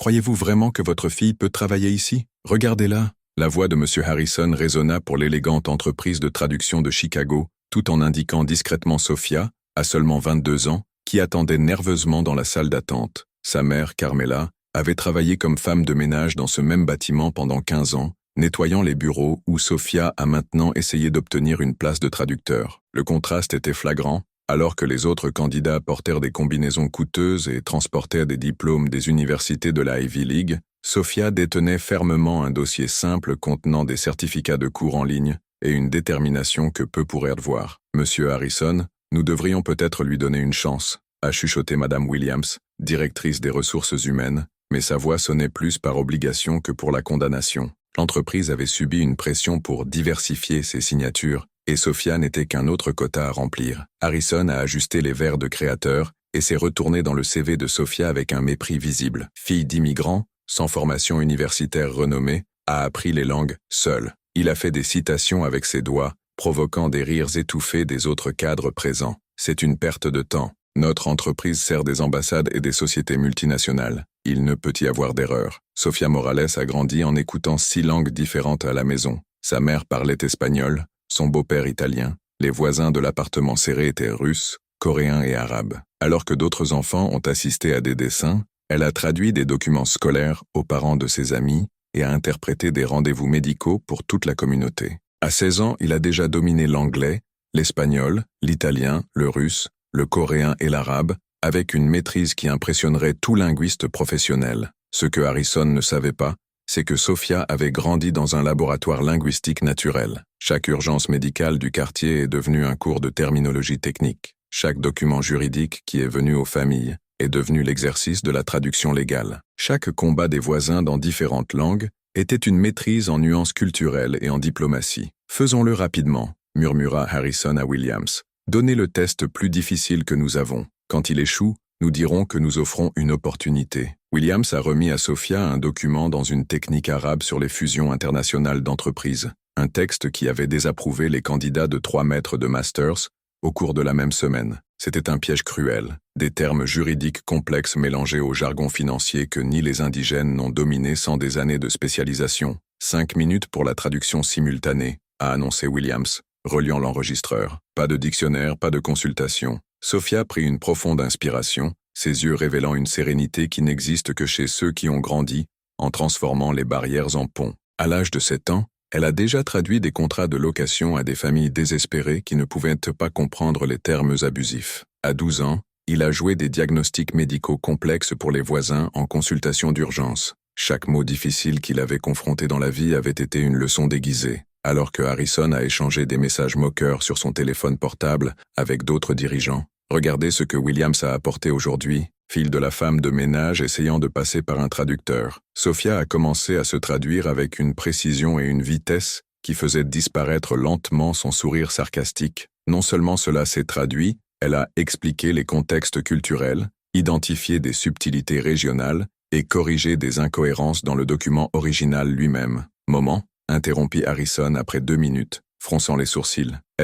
Croyez-vous vraiment que votre fille peut travailler ici? Regardez-la. La voix de M. Harrison résonna pour l'élégante entreprise de traduction de Chicago, tout en indiquant discrètement Sophia, à seulement 22 ans, qui attendait nerveusement dans la salle d'attente. Sa mère, Carmela, avait travaillé comme femme de ménage dans ce même bâtiment pendant 15 ans, nettoyant les bureaux où Sophia a maintenant essayé d'obtenir une place de traducteur. Le contraste était flagrant, alors que les autres candidats portèrent des combinaisons coûteuses et transportèrent des diplômes des universités de la Ivy League. Sophia détenait fermement un dossier simple contenant des certificats de cours en ligne et une détermination que peu pourraient voir. « Monsieur Harrison, nous devrions peut-être lui donner une chance », a chuchoté Madame Williams, directrice des ressources humaines, mais sa voix sonnait plus par obligation que pour la condamnation. L'entreprise avait subi une pression pour diversifier ses signatures, et Sophia n'était qu'un autre quota à remplir. Harrison a ajusté les vers de créateur et s'est retourné dans le CV de Sophia avec un mépris visible. Fille d'immigrants, sans formation universitaire renommée, a appris les langues seule. Il a fait des citations avec ses doigts, provoquant des rires étouffés des autres cadres présents. C'est une perte de temps. Notre entreprise sert des ambassades et des sociétés multinationales. Il ne peut y avoir d'erreur. Sophia Morales a grandi en écoutant 6 langues différentes à la maison. Sa mère parlait espagnol, son beau-père italien. Les voisins de l'appartement serré étaient russes, coréens et arabes. Alors que d'autres enfants ont assisté à des dessins, elle a traduit des documents scolaires aux parents de ses amis et a interprété des rendez-vous médicaux pour toute la communauté. À 16 ans, il a déjà dominé l'anglais, l'espagnol, l'italien, le russe, le coréen et l'arabe, avec une maîtrise qui impressionnerait tout linguiste professionnel. Ce que Harrison ne savait pas, c'est que Sophia avait grandi dans un laboratoire linguistique naturel. Chaque urgence médicale du quartier est devenue un cours de terminologie technique. Chaque document juridique qui est venu aux familles est devenu l'exercice de la traduction légale. Chaque combat des voisins dans différentes langues était une maîtrise en nuances culturelles et en diplomatie. « Faisons-le rapidement », murmura Harrison à Williams. « Donnez le test plus difficile que nous avons. Quand il échoue, nous dirons que nous offrons une opportunité. » Williams a remis à Sophia un document dans une technique arabe sur les fusions internationales d'entreprises, un texte qui avait désapprouvé les candidats de 3 maîtres de Masters au cours de la même semaine. C'était un piège cruel, des termes juridiques complexes mélangés au jargon financier que ni les indigènes n'ont dominé sans des années de spécialisation. 5 minutes pour la traduction simultanée, a annoncé Williams, reliant l'enregistreur. Pas de dictionnaire, pas de consultation. Sophia prit une profonde inspiration, ses yeux révélant une sérénité qui n'existe que chez ceux qui ont grandi, en transformant les barrières en ponts. À l'âge de 7 ans, elle a déjà traduit des contrats de location à des familles désespérées qui ne pouvaient pas comprendre les termes abusifs. À 12 ans, il a joué des diagnostics médicaux complexes pour les voisins en consultation d'urgence. Chaque mot difficile qu'il avait confronté dans la vie avait été une leçon déguisée, alors que Harrison a échangé des messages moqueurs sur son téléphone portable avec d'autres dirigeants. Regardez ce que Williams a apporté aujourd'hui, fille de la femme de ménage essayant de passer par un traducteur. Sophia a commencé à se traduire avec une précision et une vitesse qui faisaient disparaître lentement son sourire sarcastique. Non seulement cela s'est traduit, elle a expliqué les contextes culturels, identifié des subtilités régionales et corrigé des incohérences dans le document original lui-même. « Moment », interrompit Harrison après 2 minutes, fronçant les sourcils. «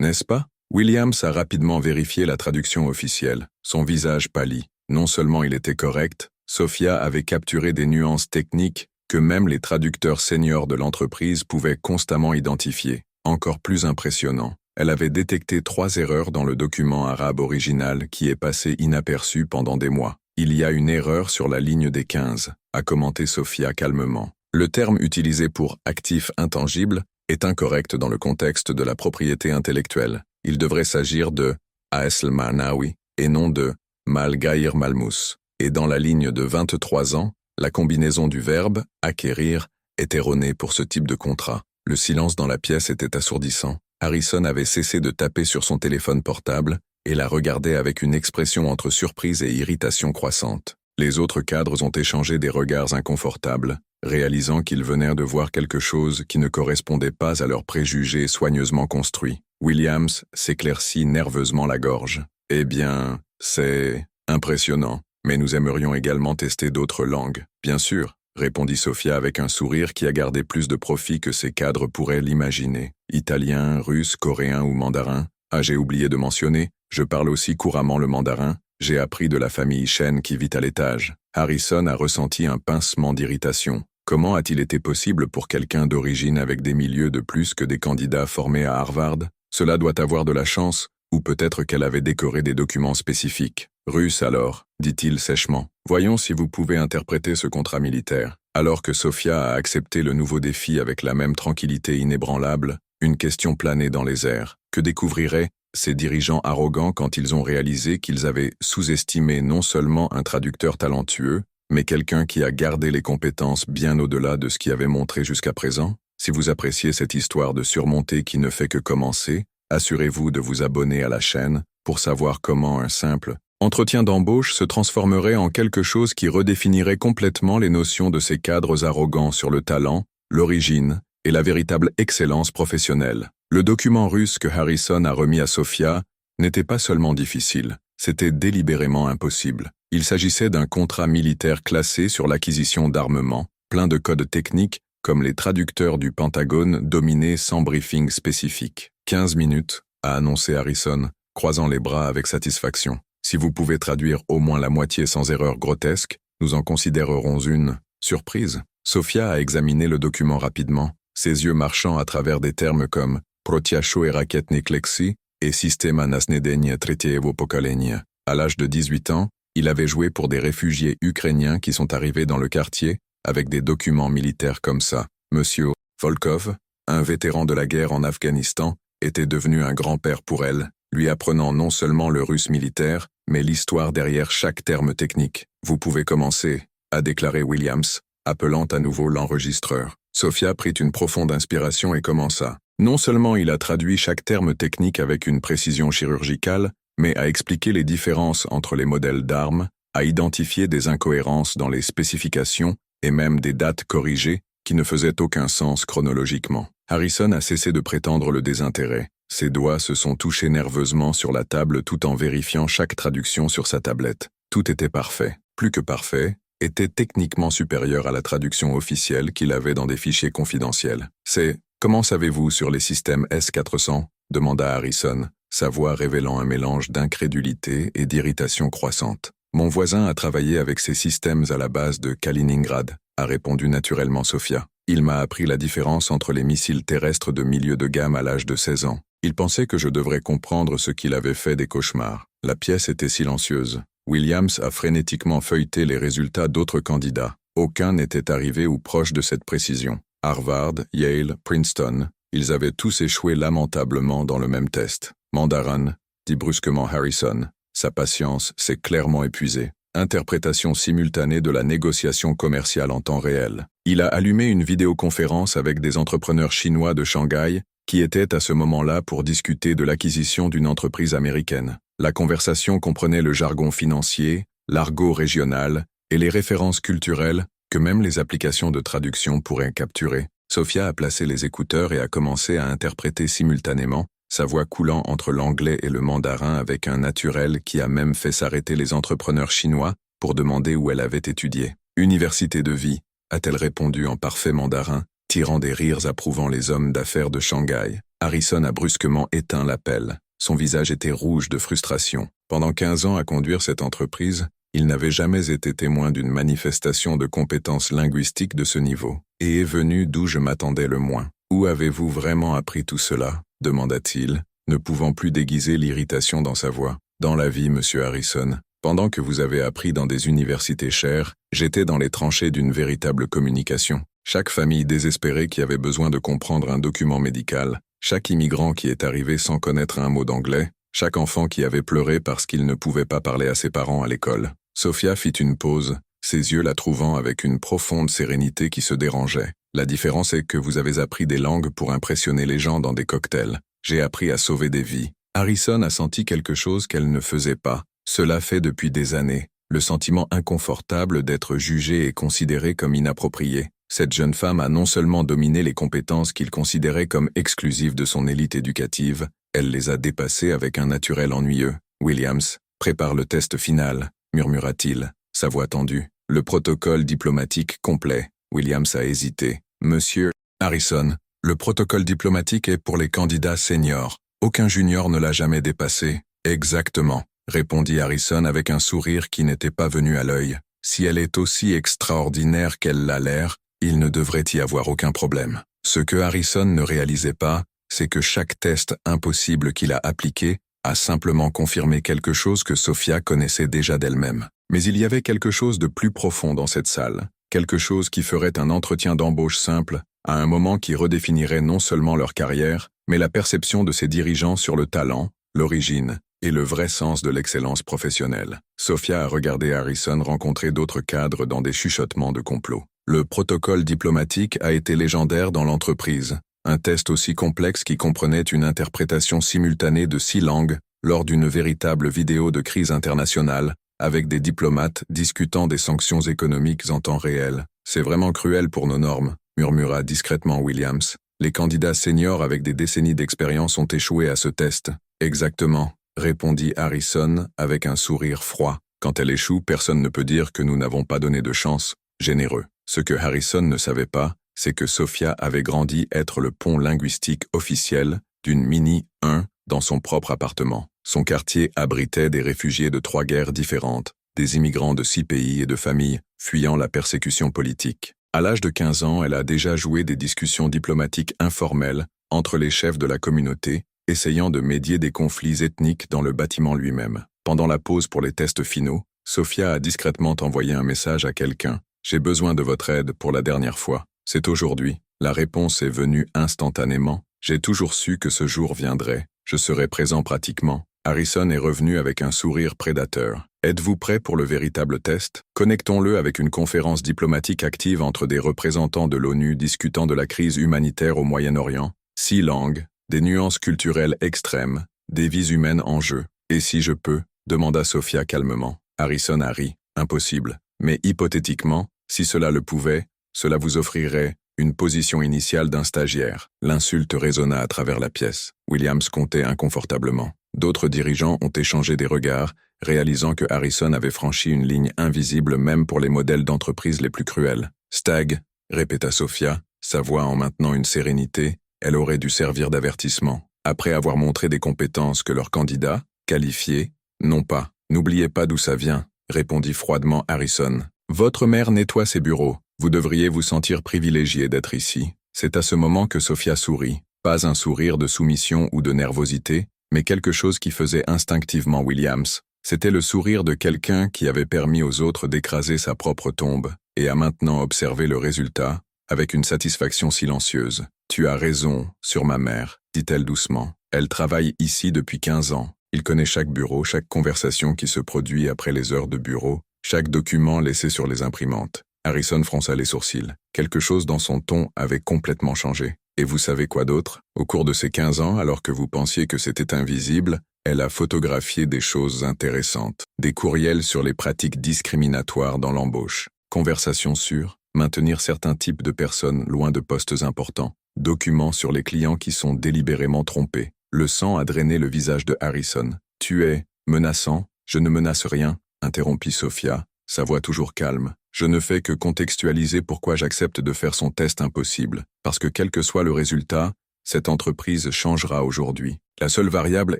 N'est-ce pas ?» Williams a rapidement vérifié la traduction officielle. Son visage pâlit. Non seulement il était correct, Sophia avait capturé des nuances techniques que même les traducteurs seniors de l'entreprise pouvaient constamment identifier. Encore plus impressionnant, elle avait détecté 3 erreurs dans le document arabe original qui est passé inaperçu pendant des mois. « Il y a une erreur sur la ligne des 15, » a commenté Sophia calmement. Le terme utilisé pour « actif intangible » est incorrect dans le contexte de la propriété intellectuelle. Il devrait s'agir de Asl Manawi et non de Mal Gaïr Malmous. Et dans la ligne de 23 ans, la combinaison du verbe acquérir est erronée pour ce type de contrat. Le silence dans la pièce était assourdissant. Harrison avait cessé de taper sur son téléphone portable et la regardait avec une expression entre surprise et irritation croissante. Les autres cadres ont échangé des regards inconfortables, réalisant qu'ils venaient de voir quelque chose qui ne correspondait pas à leurs préjugés soigneusement construits. Williams s'éclaircit nerveusement la gorge. « Eh bien, c'est impressionnant, mais nous aimerions également tester d'autres langues. »« Bien sûr, » répondit Sophia avec un sourire qui a gardé plus de profit que ses cadres pourraient l'imaginer. « Italien, russe, coréen ou mandarin. Ah, j'ai oublié de mentionner, je parle aussi couramment le mandarin, J'ai appris de la famille Shen qui vit à l'étage. Harrison a ressenti un pincement d'irritation. Comment a-t-il été possible pour quelqu'un d'origine avec des milieux de plus que des candidats formés à Harvard? Cela doit avoir de la chance, ou peut-être qu'elle avait décoré des documents spécifiques. Russe alors, dit-il sèchement. Voyons si vous pouvez interpréter ce contrat militaire. Alors que Sophia a accepté le nouveau défi avec la même tranquillité inébranlable, une question planait dans les airs. Que découvriraient ces dirigeants arrogants quand ils ont réalisé qu'ils avaient sous-estimé non seulement un traducteur talentueux, mais quelqu'un qui a gardé les compétences bien au-delà de ce qui avait montré jusqu'à présent? Si vous appréciez cette histoire de surmonter qui ne fait que commencer, assurez-vous de vous abonner à la chaîne pour savoir comment un simple entretien d'embauche se transformerait en quelque chose qui redéfinirait complètement les notions de ces cadres arrogants sur le talent, l'origine et la véritable excellence professionnelle. Le document russe que Harrison a remis à Sophia n'était pas seulement difficile, c'était délibérément impossible. Il s'agissait d'un contrat militaire classé sur l'acquisition d'armements, plein de codes techniques comme les traducteurs du Pentagone dominés sans briefing spécifique. 15 minutes, a annoncé Harrison, croisant les bras avec satisfaction. Si vous pouvez traduire au moins la moitié sans erreur grotesque, nous en considérerons une surprise. Sophia a examiné le document rapidement, ses yeux marchant à travers des termes comme Protiacho et Raketny Klexi et Systema Nasnedenie Tretievo Pokolenie. À l'âge de 18 ans, il avait joué pour des réfugiés ukrainiens qui sont arrivés dans le quartier avec des documents militaires comme ça. Monsieur Volkov, un vétéran de la guerre en Afghanistan, était devenu un grand-père pour elle, lui apprenant non seulement le russe militaire, mais l'histoire derrière chaque terme technique. Vous pouvez commencer, a déclaré Williams, appelant à nouveau l'enregistreur. Sophia prit une profonde inspiration et commença. Non seulement il a traduit chaque terme technique avec une précision chirurgicale, mais a expliqué les différences entre les modèles d'armes, a identifié des incohérences dans les spécifications et même des dates corrigées qui ne faisaient aucun sens chronologiquement. Harrison a cessé de prétendre le désintérêt. Ses doigts se sont touchés nerveusement sur la table tout en vérifiant chaque traduction sur sa tablette. Tout était parfait. Plus que parfait, était techniquement supérieur à la traduction officielle qu'il avait dans des fichiers confidentiels. C'est « Comment savez-vous sur les systèmes S-400 » demanda Harrison, sa voix révélant un mélange d'incrédulité et d'irritation croissante. Mon voisin a travaillé avec ces systèmes à la base de Kaliningrad, a répondu naturellement Sophia. Il m'a appris la différence entre les missiles terrestres de milieu de gamme à l'âge de 16 ans. Il pensait que je devrais comprendre ce qu'il avait fait des cauchemars. La pièce était silencieuse. Williams a frénétiquement feuilleté les résultats d'autres candidats. Aucun n'était arrivé ou proche de cette précision. Harvard, Yale, Princeton, ils avaient tous échoué lamentablement dans le même test. Mandarin, dit brusquement Harrison. Sa patience s'est clairement épuisée. Interprétation simultanée de la négociation commerciale en temps réel. Il a allumé une vidéoconférence avec des entrepreneurs chinois de Shanghai qui étaient à ce moment-là pour discuter de l'acquisition d'une entreprise américaine. La conversation comprenait le jargon financier, l'argot régional et les références culturelles que même les applications de traduction pourraient capturer. Sophia a placé les écouteurs et a commencé à interpréter simultanément, sa voix coulant entre l'anglais et le mandarin avec un naturel qui a même fait s'arrêter les entrepreneurs chinois pour demander où elle avait étudié. « Université de vie », a-t-elle répondu en parfait mandarin, tirant des rires approuvant les hommes d'affaires de Shanghai. Harrison a brusquement éteint l'appel. Son visage était rouge de frustration. Pendant 15 ans à conduire cette entreprise, il n'avait jamais été témoin d'une manifestation de compétences linguistiques de ce niveau. Et est venu d'où je m'attendais le moins. « Où avez-vous vraiment appris tout cela ?» demanda-t-il, ne pouvant plus déguiser l'irritation dans sa voix. « Dans la vie, monsieur Harrison. Pendant que vous avez appris dans des universités chères, j'étais dans les tranchées d'une véritable communication. Chaque famille désespérée qui avait besoin de comprendre un document médical, chaque immigrant qui est arrivé sans connaître un mot d'anglais, chaque enfant qui avait pleuré parce qu'il ne pouvait pas parler à ses parents à l'école. » Sophia fit une pause, ses yeux la trouvant avec une profonde sérénité qui se dérangeait. « La différence est que vous avez appris des langues pour impressionner les gens dans des cocktails. J'ai appris à sauver des vies. » Harrison a senti quelque chose qu'elle ne faisait pas. Cela fait depuis des années. Le sentiment inconfortable d'être jugé et considéré comme inapproprié. Cette jeune femme a non seulement dominé les compétences qu'il considérait comme exclusives de son élite éducative, elle les a dépassées avec un naturel ennuyeux. « Williams, prépare le test final », murmura-t-il, sa voix tendue. « Le protocole diplomatique complet. » Williams a hésité. « Monsieur Harrison, le protocole diplomatique est pour les candidats seniors. Aucun junior ne l'a jamais dépassé. » « Exactement. répondit Harrison avec un sourire qui n'était pas venu à l'œil. Si elle est aussi extraordinaire qu'elle l'a l'air, il ne devrait y avoir aucun problème. Ce que Harrison ne réalisait pas, c'est que chaque test impossible qu'il a appliqué a simplement confirmé quelque chose que Sophia connaissait déjà d'elle-même. Mais il y avait quelque chose de plus profond dans cette salle, quelque chose qui ferait un entretien d'embauche simple, à un moment qui redéfinirait non seulement leur carrière, mais la perception de ses dirigeants sur le talent, l'origine et le vrai sens de l'excellence professionnelle. Sophia a regardé Harrison rencontrer d'autres cadres dans des chuchotements de complot. Le protocole diplomatique a été légendaire dans l'entreprise, un test aussi complexe qui comprenait une interprétation simultanée de 6 langues lors d'une véritable vidéo de crise internationale, avec des diplomates discutant des sanctions économiques en temps réel. C'est vraiment cruel pour nos normes, murmura discrètement Williams. Les candidats seniors avec des décennies d'expérience ont échoué à ce test. Exactement, répondit Harrison avec un sourire froid. Quand elle échoue, personne ne peut dire que nous n'avons pas donné de chance. Généreux. Ce que Harrison ne savait pas, c'est que Sophia avait grandi être le pont linguistique officiel d'une Mini 1 dans son propre appartement. Son quartier abritait des réfugiés de 3 guerres différentes, des immigrants de 6 pays et de familles fuyant la persécution politique. À l'âge de 15 ans, elle a déjà joué des discussions diplomatiques informelles entre les chefs de la communauté, essayant de médier des conflits ethniques dans le bâtiment lui-même. Pendant la pause pour les tests finaux, Sophia a discrètement envoyé un message à quelqu'un. « J'ai besoin de votre aide pour la dernière fois. C'est aujourd'hui. » La réponse est venue instantanément. « J'ai toujours su que ce jour viendrait. Je serai présent pratiquement. » Harrison est revenu avec un sourire prédateur. « Êtes-vous prêt pour le véritable test? Connectons-le avec une conférence diplomatique active entre des représentants de l'ONU discutant de la crise humanitaire au Moyen-Orient. 6 langues, des nuances culturelles extrêmes, des vies humaines en jeu. Et si je peux? Demanda Sophia calmement. Harrison a ri. Impossible. Mais hypothétiquement, si cela le pouvait, cela vous offrirait une position initiale d'un stagiaire. L'insulte résonna à travers la pièce. Williams comptait inconfortablement. D'autres dirigeants ont échangé des regards, réalisant que Harrison avait franchi une ligne invisible même pour les modèles d'entreprise les plus cruels. « Stag », répéta Sophia, sa voix en maintenant une sérénité, elle aurait dû servir d'avertissement. Après avoir montré des compétences que leurs candidats, qualifiés, n'ont pas. « N'oubliez pas d'où ça vient », répondit froidement Harrison. « Votre mère nettoie ses bureaux. Vous devriez vous sentir privilégié d'être ici. » C'est à ce moment que Sophia sourit. Pas un sourire de soumission ou de nervosité, mais quelque chose qui faisait instinctivement Williams. C'était le sourire de quelqu'un qui avait permis aux autres d'écraser sa propre tombe, et a maintenant observé le résultat, avec une satisfaction silencieuse. « Tu as raison, sur ma mère, » dit-elle doucement. Elle travaille ici depuis 15 ans. Il connaît chaque bureau, chaque conversation qui se produit après les heures de bureau, chaque document laissé sur les imprimantes. Harrison fronça les sourcils. Quelque chose dans son ton avait complètement changé. Et vous savez quoi d'autre? Au cours de ces 15 ans, alors que vous pensiez que c'était invisible, elle a photographié des choses intéressantes. Des courriels sur les pratiques discriminatoires dans l'embauche. Conversations sur maintenir certains types de personnes loin de postes importants. Documents sur les clients qui sont délibérément trompés. Le sang a drainé le visage de Harrison. « Tu es menaçant? Je ne menace rien, » interrompit Sophia, sa voix toujours calme. « Je ne fais que contextualiser pourquoi j'accepte de faire son test impossible, parce que quel que soit le résultat, cette entreprise changera aujourd'hui. La seule variable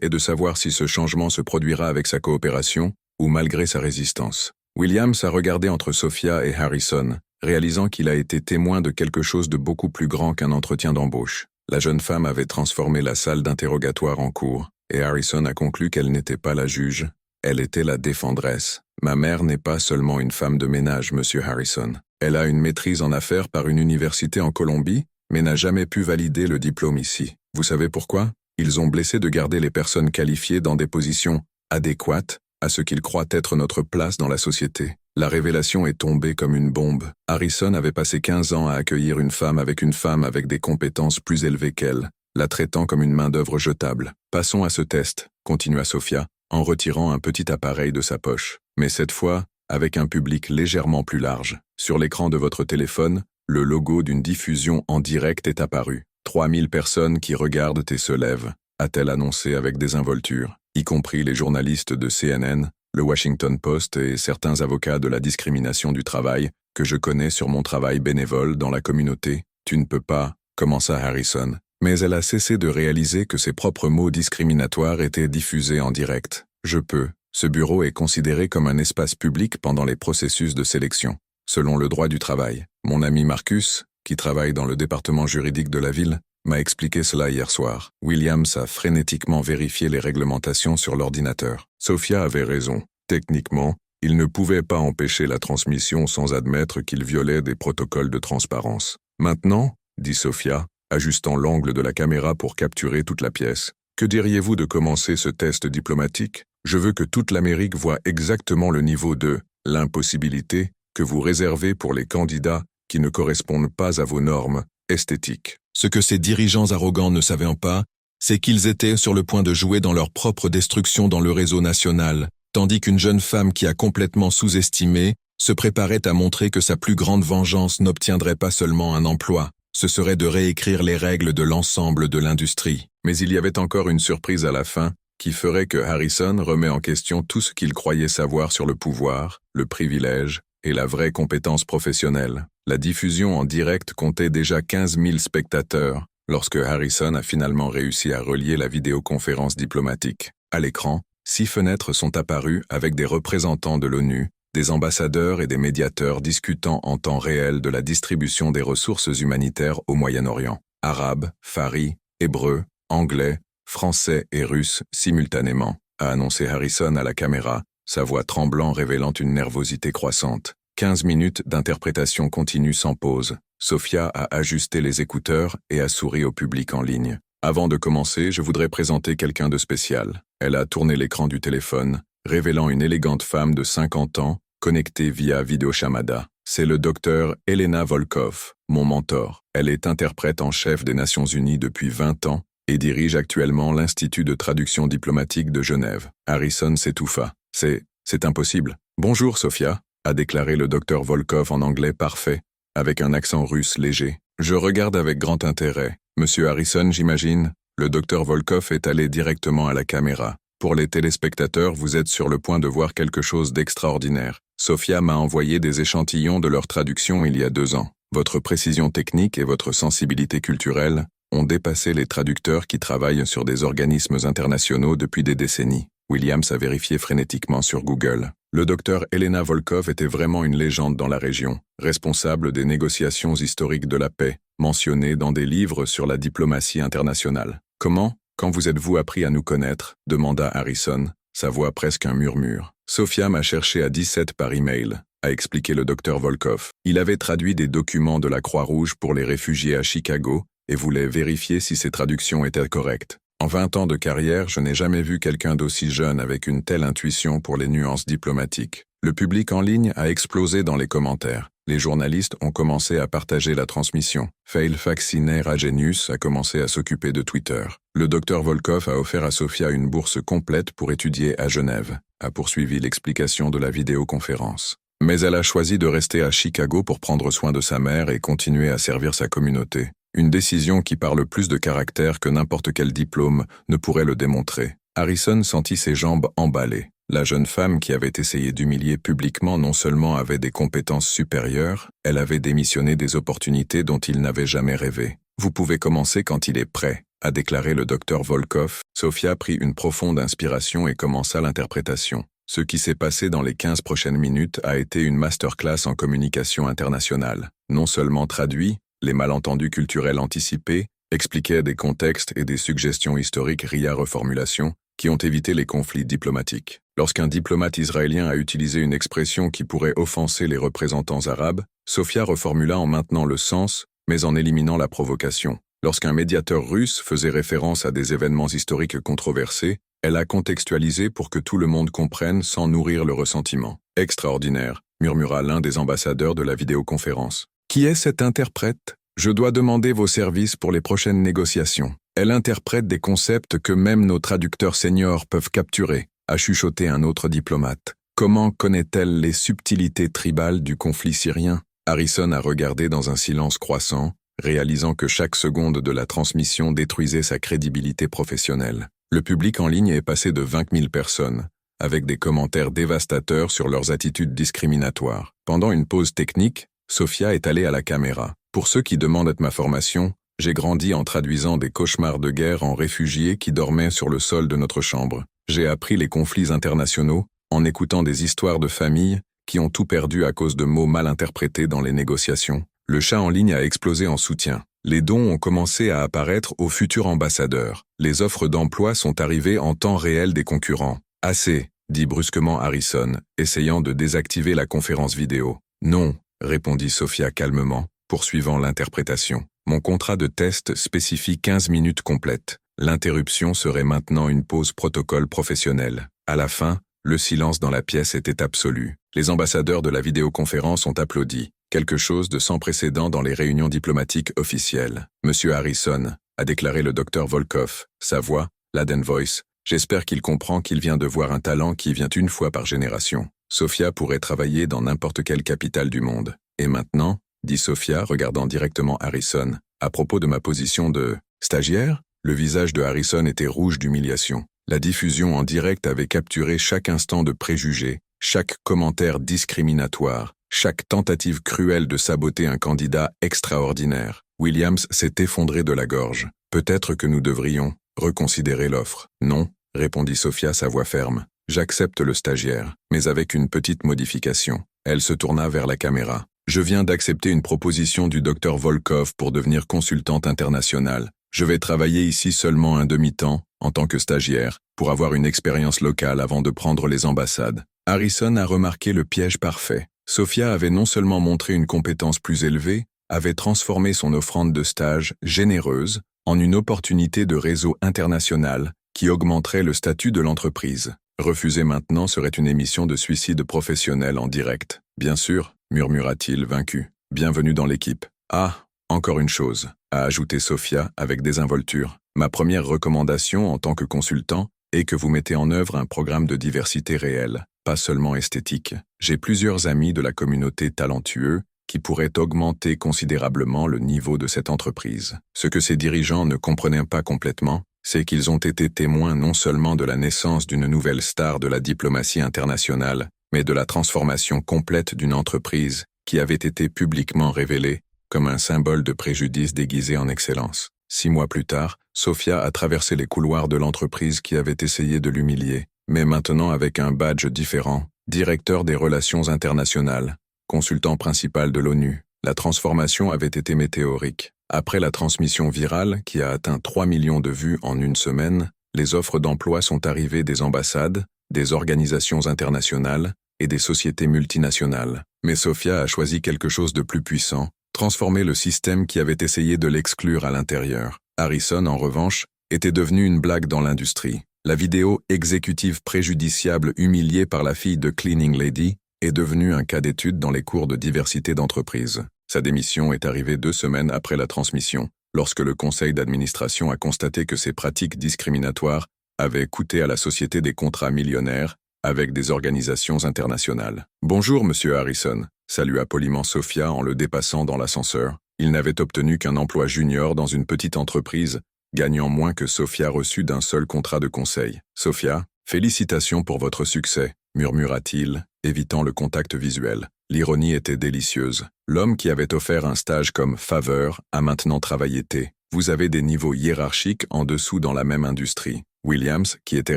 est de savoir si ce changement se produira avec sa coopération ou malgré sa résistance. » Williams a regardé entre Sophia et Harrison, réalisant qu'il a été témoin de quelque chose de beaucoup plus grand qu'un entretien d'embauche. La jeune femme avait transformé la salle d'interrogatoire en cour, et Harrison a conclu qu'elle n'était pas la juge, elle était la défendresse. « Ma mère n'est pas seulement une femme de ménage, monsieur Harrison. Elle a une maîtrise en affaires par une université en Colombie, mais n'a jamais pu valider le diplôme ici. Vous savez pourquoi? Ils ont blessé de garder les personnes qualifiées dans des positions adéquates à ce qu'ils croient être notre place dans la société. La révélation est tombée comme une bombe. Harrison avait passé 15 ans à accueillir une femme avec des compétences plus élevées qu'elle, la traitant comme une main-d'œuvre jetable. « Passons à ce test », continua Sophia, en retirant un petit appareil de sa poche. Mais cette fois, avec un public légèrement plus large. Sur l'écran de votre téléphone, le logo d'une diffusion en direct est apparu. 3000 personnes qui regardent et se lèvent, a-t-elle annoncé avec désinvolture, y compris les journalistes de CNN, le Washington Post et certains avocats de la discrimination du travail que je connais sur mon travail bénévole dans la communauté. Tu ne peux pas, commença Harrison, mais elle a cessé de réaliser que ses propres mots discriminatoires étaient diffusés en direct. Je peux, Ce bureau est considéré comme un espace public pendant les processus de sélection, selon le droit du travail. Mon ami Marcus, qui travaille dans le département juridique de la ville, m'a expliqué cela hier soir. Williams a frénétiquement vérifié les réglementations sur l'ordinateur. Sophia avait raison. Techniquement, il ne pouvait pas empêcher la transmission sans admettre qu'il violait des protocoles de transparence. Maintenant, dit Sophia, ajustant l'angle de la caméra pour capturer toute la pièce, que diriez-vous de commencer ce test diplomatique? Je veux que toute l'Amérique voie exactement le niveau de l'impossibilité que vous réservez pour les candidats qui ne correspondent pas à vos normes esthétiques. Ce que ces dirigeants arrogants ne savaient pas, c'est qu'ils étaient sur le point de jouer dans leur propre destruction dans le réseau national, tandis qu'une jeune femme qui a complètement sous-estimé se préparait à montrer que sa plus grande vengeance n'obtiendrait pas seulement un emploi, ce serait de réécrire les règles de l'ensemble de l'industrie. Mais il y avait encore une surprise à la fin, qui ferait que Harrison remet en question tout ce qu'il croyait savoir sur le pouvoir, le privilège et la vraie compétence professionnelle. La diffusion en direct comptait déjà 15 000 spectateurs, lorsque Harrison a finalement réussi à relier la vidéoconférence diplomatique. À l'écran, 6 fenêtres sont apparues avec des représentants de l'ONU, des ambassadeurs et des médiateurs discutant en temps réel de la distribution des ressources humanitaires au Moyen-Orient. Arabes, fari, hébreux, anglais, français et russe simultanément, a annoncé Harrison à la caméra, sa voix tremblant révélant une nervosité croissante. 15 minutes d'interprétation continue sans pause. Sophia a ajusté les écouteurs et a souri au public en ligne. Avant de commencer, je voudrais présenter quelqu'un de spécial. Elle a tourné l'écran du téléphone, révélant une élégante femme de 50 ans, connectée via vidéochamada. C'est le docteur Elena Volkov, mon mentor. Elle est interprète en chef des Nations Unies depuis 20 ans et dirige actuellement l'Institut de traduction diplomatique de Genève. Harrison s'étouffa. C'est impossible. Bonjour Sophia, a déclaré le docteur Volkov en anglais parfait, avec un accent russe léger. Je regarde avec grand intérêt. Monsieur Harrison, j'imagine. Le docteur Volkov est allé directement à la caméra. Pour les téléspectateurs, vous êtes sur le point de voir quelque chose d'extraordinaire. Sophia m'a envoyé des échantillons de leur traduction il y a 2 ans. Votre précision technique et votre sensibilité culturelle ont dépassé les traducteurs qui travaillent sur des organismes internationaux depuis des décennies. Williams a vérifié frénétiquement sur Google. Le docteur Elena Volkov était vraiment une légende dans la région, responsable des négociations historiques de la paix, mentionnées dans des livres sur la diplomatie internationale. Comment, quand vous êtes-vous appris à nous connaître, demanda Harrison, sa voix presque un murmure. Sophia m'a cherché à 17 par email, a expliqué le docteur Volkov. Il avait traduit des documents de la Croix-Rouge pour les réfugiés à Chicago et voulait vérifier si ces traductions étaient correctes. En 20 ans de carrière, je n'ai jamais vu quelqu'un d'aussi jeune avec une telle intuition pour les nuances diplomatiques. Le public en ligne a explosé dans les commentaires. Les journalistes ont commencé à partager la transmission. Failfaxine Ragenius a commencé à s'occuper de Twitter. Le docteur Volkov a offert à Sophia une bourse complète pour étudier à Genève, a poursuivi l'explication de la vidéoconférence. Mais elle a choisi de rester à Chicago pour prendre soin de sa mère et continuer à servir sa communauté. Une décision qui parle plus de caractère que n'importe quel diplôme ne pourrait le démontrer. Harrison sentit ses jambes emballées. La jeune femme qui avait essayé d'humilier publiquement non seulement avait des compétences supérieures, elle avait démissionné des opportunités dont il n'avait jamais rêvé. Vous pouvez commencer quand il est prêt, a déclaré le docteur Volkov. Sophia prit une profonde inspiration et commença l'interprétation. Ce qui s'est passé dans les 15 prochaines minutes a été une masterclass en communication internationale. Non seulement traduit, les malentendus culturels anticipés expliquaient des contextes et des suggestions historiques RIA reformulation qui ont évité les conflits diplomatiques. Lorsqu'un diplomate israélien a utilisé une expression qui pourrait offenser les représentants arabes, Sophia reformula en maintenant le sens, mais en éliminant la provocation. Lorsqu'un médiateur russe faisait référence à des événements historiques controversés, elle a contextualisé pour que tout le monde comprenne sans nourrir le ressentiment. Extraordinaire, murmura l'un des ambassadeurs de la vidéoconférence. Qui est cette interprète? Je dois demander vos services pour les prochaines négociations. Elle interprète des concepts que même nos traducteurs seniors peuvent capturer, a chuchoté un autre diplomate. Comment connaît-elle les subtilités tribales du conflit syrien? Harrison a regardé dans un silence croissant, réalisant que chaque seconde de la transmission détruisait sa crédibilité professionnelle. Le public en ligne est passé de 20 000 personnes, avec des commentaires dévastateurs sur leurs attitudes discriminatoires. Pendant une pause technique, Sophia est allée à la caméra. Pour ceux qui demandent ma formation, j'ai grandi en traduisant des cauchemars de guerre en réfugiés qui dormaient sur le sol de notre chambre. J'ai appris les conflits internationaux en écoutant des histoires de familles qui ont tout perdu à cause de mots mal interprétés dans les négociations. Le chat en ligne a explosé en soutien. Les dons ont commencé à apparaître aux futurs ambassadeurs. Les offres d'emploi sont arrivées en temps réel des concurrents. Assez, dit brusquement Harrison, essayant de désactiver la conférence vidéo. Non, répondit Sophia calmement, poursuivant l'interprétation. Mon contrat de test spécifie 15 minutes complètes. L'interruption serait maintenant une pause protocole professionnelle. À la fin, le silence dans la pièce était absolu. Les ambassadeurs de la vidéoconférence ont applaudi. Quelque chose de sans précédent dans les réunions diplomatiques officielles. Monsieur Harrison, a déclaré le docteur Volkov, sa voix, Laden Voice. J'espère qu'il comprend qu'il vient de voir un talent qui vient une fois par génération. Sophia pourrait travailler dans n'importe quelle capitale du monde. Et maintenant, dit Sophia, regardant directement Harrison, à propos de ma position de stagiaire, le visage de Harrison était rouge d'humiliation. La diffusion en direct avait capturé chaque instant de préjugés, chaque commentaire discriminatoire, chaque tentative cruelle de saboter un candidat extraordinaire. Williams s'est effondré de la gorge. Peut-être que nous devrions reconsidérer l'offre. Non, répondit Sophia, sa voix ferme. J'accepte le stagiaire, mais avec une petite modification. Elle se tourna vers la caméra. Je viens d'accepter une proposition du docteur Volkov pour devenir consultante internationale. Je vais travailler ici seulement un demi-temps, en tant que stagiaire, pour avoir une expérience locale avant de prendre les ambassades. Harrison a remarqué le piège parfait. Sophia avait non seulement montré une compétence plus élevée, avait transformé son offrande de stage généreuse en une opportunité de réseau international qui augmenterait le statut de l'entreprise. Refuser maintenant serait une émission de suicide professionnel en direct. Bien sûr, murmura-t-il vaincu. Bienvenue dans l'équipe. Ah, encore une chose, a ajouté Sophia avec désinvolture. Ma première recommandation en tant que consultant est que vous mettez en œuvre un programme de diversité réelle, pas seulement esthétique. J'ai plusieurs amis de la communauté talentueux qui pourraient augmenter considérablement le niveau de cette entreprise. Ce que ces dirigeants ne comprenaient pas complètement, c'est qu'ils ont été témoins non seulement de la naissance d'une nouvelle star de la diplomatie internationale, mais de la transformation complète d'une entreprise qui avait été publiquement révélée comme un symbole de préjudice déguisé en excellence. 6 mois plus tard, Sophia a traversé les couloirs de l'entreprise qui avait essayé de l'humilier, mais maintenant avec un badge différent, directeur des relations internationales, consultant principal de l'ONU. La transformation avait été météorique. Après la transmission virale, qui a atteint 3 millions de vues en une semaine, les offres d'emploi sont arrivées des ambassades, des organisations internationales et des sociétés multinationales. Mais Sophia a choisi quelque chose de plus puissant, transformer le système qui avait essayé de l'exclure à l'intérieur. Harrison, en revanche, était devenu une blague dans l'industrie. La vidéo exécutive préjudiciable humiliée par la fille de Cleaning Lady est devenue un cas d'étude dans les cours de diversité d'entreprise. Sa démission est arrivée 2 semaines après la transmission, lorsque le conseil d'administration a constaté que ces pratiques discriminatoires avaient coûté à la société des contrats millionnaires avec des organisations internationales. « Bonjour, monsieur Harrison », salua poliment Sophia en le dépassant dans l'ascenseur. Il n'avait obtenu qu'un emploi junior dans une petite entreprise, gagnant moins que Sophia reçut d'un seul contrat de conseil. « Sophia, félicitations pour votre succès », murmura-t-il, évitant le contact visuel. L'ironie était délicieuse. L'homme qui avait offert un stage comme faveur a maintenant travaillé T. Vous avez des niveaux hiérarchiques en dessous dans la même industrie. Williams, qui était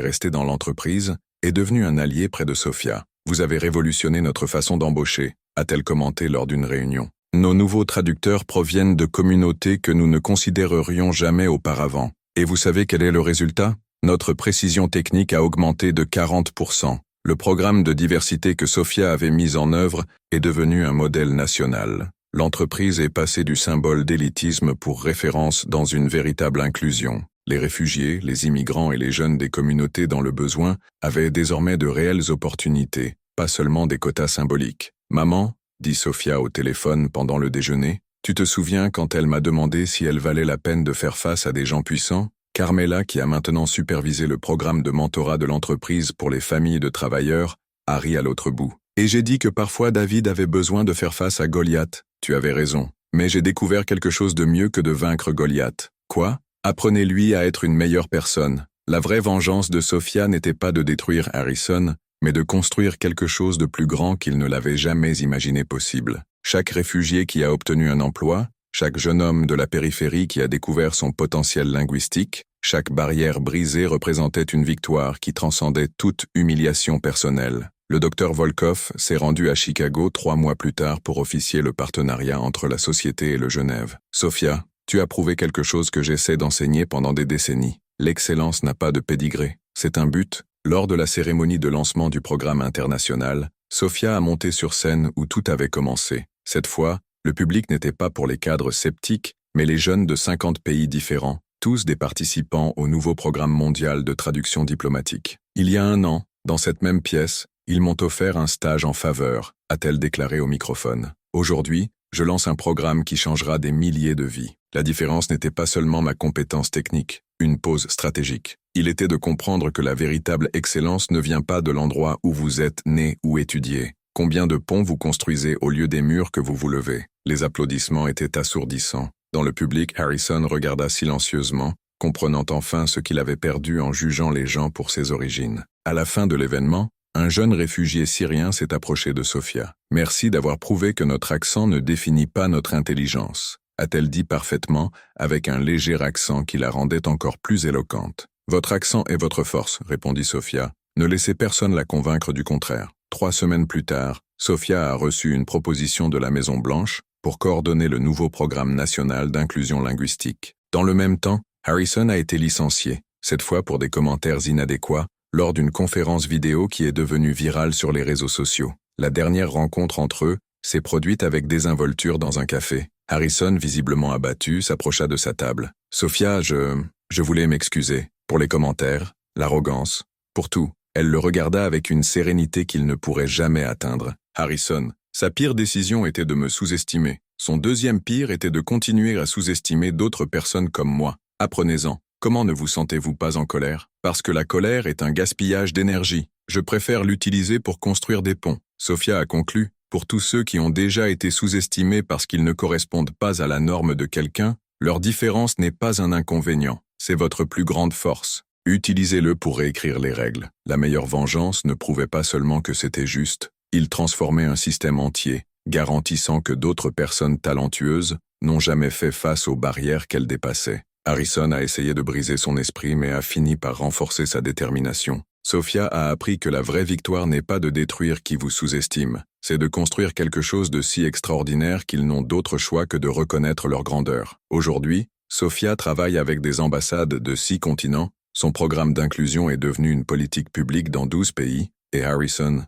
resté dans l'entreprise, est devenu un allié près de Sophia. Vous avez révolutionné notre façon d'embaucher, a-t-elle commenté lors d'une réunion. Nos nouveaux traducteurs proviennent de communautés que nous ne considérerions jamais auparavant. Et vous savez quel est le résultat? Notre précision technique a augmenté de 40%. Le programme de diversité que Sophia avait mis en œuvre est devenu un modèle national. L'entreprise est passée du symbole d'élitisme pour référence dans une véritable inclusion. Les réfugiés, les immigrants et les jeunes des communautés dans le besoin avaient désormais de réelles opportunités, pas seulement des quotas symboliques. « Maman », dit Sophia au téléphone pendant le déjeuner, « tu te souviens quand elle m'a demandé si elle valait la peine de faire face à des gens puissants ? Carmela, qui a maintenant supervisé le programme de mentorat de l'entreprise pour les familles de travailleurs, a ri à l'autre bout. Et j'ai dit que parfois David avait besoin de faire face à Goliath. Tu avais raison. Mais j'ai découvert quelque chose de mieux que de vaincre Goliath. Quoi ? Apprenez-lui à être une meilleure personne. La vraie vengeance de Sophia n'était pas de détruire Harrison, mais de construire quelque chose de plus grand qu'il ne l'avait jamais imaginé possible. Chaque réfugié qui a obtenu un emploi, chaque jeune homme de la périphérie qui a découvert son potentiel linguistique, Chaque barrière brisée représentait une victoire qui transcendait toute humiliation personnelle. Le docteur Volkov s'est rendu à Chicago 3 mois plus tard pour officier le partenariat entre la société et le Genève. Sophia, tu as prouvé quelque chose que j'essaie d'enseigner pendant des décennies. L'excellence n'a pas de pédigré. C'est un but. Lors de la cérémonie de lancement du programme international, Sophia a monté sur scène où tout avait commencé. Cette fois, le public n'était pas pour les cadres sceptiques, mais les jeunes de 50 pays différents, tous des participants au nouveau programme mondial de traduction diplomatique. Il y a 1 an, dans cette même pièce, ils m'ont offert un stage en faveur, a-t-elle déclaré au microphone. Aujourd'hui, je lance un programme qui changera des milliers de vies. La différence n'était pas seulement ma compétence technique, une pause stratégique. Il était de comprendre que la véritable excellence ne vient pas de l'endroit où vous êtes né ou étudié. Combien de ponts vous construisez au lieu des murs que vous levez? Les applaudissements étaient assourdissants. Dans le public, Harrison regarda silencieusement, comprenant enfin ce qu'il avait perdu en jugeant les gens pour ses origines. À la fin de l'événement, un jeune réfugié syrien s'est approché de Sophia. « Merci d'avoir prouvé que notre accent ne définit pas notre intelligence », a-t-elle dit parfaitement, avec un léger accent qui la rendait encore plus éloquente. « Votre accent est votre force », répondit Sophia. « Ne laissez personne la convaincre du contraire. » 3 semaines plus tard, Sophia a reçu une proposition de la Maison-Blanche pour coordonner le nouveau programme national d'inclusion linguistique. Dans le même temps, Harrison a été licencié, cette fois pour des commentaires inadéquats, lors d'une conférence vidéo qui est devenue virale sur les réseaux sociaux. La dernière rencontre entre eux s'est produite avec désinvolture dans un café. Harrison, visiblement abattu, s'approcha de sa table. « Sophia, je voulais m'excuser. Pour les commentaires, l'arrogance, pour tout. » Elle le regarda avec une sérénité qu'il ne pourrait jamais atteindre. Harrison, sa pire décision était de me sous-estimer. Son deuxième pire était de continuer à sous-estimer d'autres personnes comme moi. Apprenez-en. Comment ne vous sentez-vous pas en colère? Parce que la colère est un gaspillage d'énergie. Je préfère l'utiliser pour construire des ponts. Sophia a conclu, pour tous ceux qui ont déjà été sous-estimés parce qu'ils ne correspondent pas à la norme de quelqu'un, leur différence n'est pas un inconvénient. C'est votre plus grande force. Utilisez-le pour réécrire les règles. La meilleure vengeance ne prouvait pas seulement que c'était juste, il transformait un système entier, garantissant que d'autres personnes talentueuses n'ont jamais fait face aux barrières qu'elles dépassaient. Harrison a essayé de briser son esprit mais a fini par renforcer sa détermination. Sophia a appris que la vraie victoire n'est pas de détruire qui vous sous-estime, c'est de construire quelque chose de si extraordinaire qu'ils n'ont d'autre choix que de reconnaître leur grandeur. Aujourd'hui, Sophia travaille avec des ambassades de 6 continents, son programme d'inclusion est devenu une politique publique dans 12 pays, et Harrison,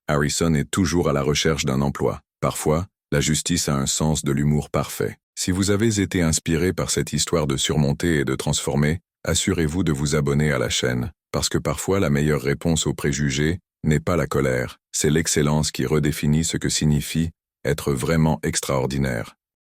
Harrison est toujours à la recherche d'un emploi. Parfois, la justice a un sens de l'humour parfait. Si vous avez été inspiré par cette histoire de surmonter et de transformer, assurez-vous de vous abonner à la chaîne, parce que parfois la meilleure réponse aux préjugés n'est pas la colère, c'est l'excellence qui redéfinit ce que signifie être vraiment extraordinaire.